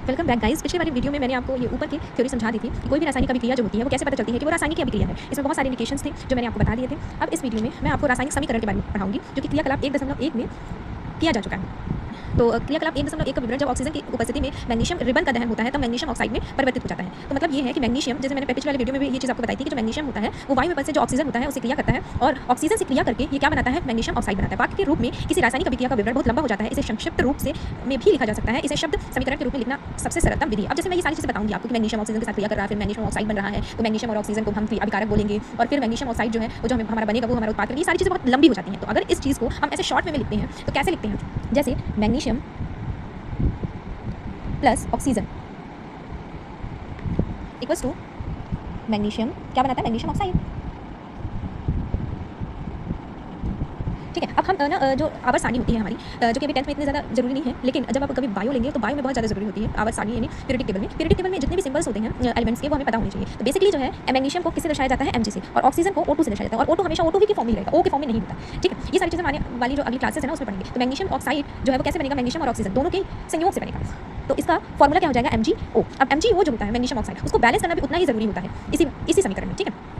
Welcome back guys. पिछले वाली video में मैंने आपको ये ऊपर की थ्योरी समझा दी थी कि कोई भी रासायनिक अभिक्रिया जो होती है वो कैसे पता चलती है कि वो रासायनिक अभिक्रिया है। इसमें बहुत सारे इंडिकेशंस थे जो मैंने आपको बता दिए थे। अब इस वीडियो में मैं आपको रासायनिक समीकरण के बारे में पढ़ाऊंगी जो कि क्रियाकलाप 1.1 में किया जा चुका है। तो क्रियाकलाप 1.1 का विवरण जब ऑक्सीजन की उपस्थिति में मैग्नीशियम रिबन का दहन होता है तब मैग्नीशियम ऑक्साइड में परिवर्तित हो जाता है। तो मतलब ये है कि मैग्नीशियम, जैसे मैंने पिछले वाले वीडियो में भी ये चीज़ आपको बताई थी कि जो मैग्नीशियम होता है वो वायु में से जो ऑक्सीजन होता है उससे क्रिया करता है और ऑक्सीजन से क्रिया करके ये क्या बनाता है, मैग्नीशियम ऑक्साइड बनाता है। वाक्य के रूप में किसी रासायनिक अभिक्रिया का विवरण बहुत लंबा हो जाता है, इसे संक्षिप्त रूप से में भी लिखा जा सकता है। इसे शब्द समीकरण के रूप में लिखना सबसे सरलतम विधि है। अब जैसे मैं ये सारी चीज़ें बताऊंगी आपको कि मैग्नीशियम ऑक्सीजन के साथ क्रिया कर रहा है, फिर मैग्नीशियम ऑक्साइड बन रहा है, तो मैग्नीशियम और ऑक्सीजन को हम अभिकारक बोलेंगे और फिर मैग्नीशियम ऑक्साइड जो है वो जो हमारा बनेगा वो हमारा उत्पाद करेगी। ये सारी चीज़ें बहुत लंबी हो जाती हैं। तो अगर इस चीज़ को हम ऐसे शॉर्ट में लिखते हैं तो कैसे लिखते हैं, जैसे magnesium plus oxygen equals to magnesium क्या बनाता है, मैग्नीशियम ऑक्साइड। ठीक है। अब हम जो आवर्त सारणी होती है हमारी, जो कि अभी 10th में इतनी ज़्यादा जरूरी नहीं है, लेकिन जब आप कभी बायो लेंगे तो बायो में बहुत ज़्यादा जरूरी होती है आवर्त सारणी, यानी पीरियोडिक टेबल में जितने भी सिंबल्स होते हैं एलिमेंट्स के वो हमें पता होने चाहिए। तो बेसिकली जो है मैग्नीशियम को किससे दर्शाया जाता है, Mg से, और ऑक्सीजन को O2 से दर्शाया जाता है। और O2 हमेशा O2 ही की फॉर्म में ही रहेगा, O के फॉर्म में नहीं होता। ठीक है। ये सारी चीज़ें आने वाली जो अगली क्लासेस है ना उसमें पढ़ेंगे। तो मैग्नीशियम ऑक्साइड जो है वो कैसे बनेगा, मैग्नीशियम और ऑक्सीजन दोनों के संयोग से बनेगा। तो इसका फॉर्मूला क्या हो जाएगा, MgO। अब MgO जो होता है मैग्नीशियम ऑक्साइड, उसको बैलेंस करना भी उतना ही जरूरी होता है इसी समीकरण में। ठीक है।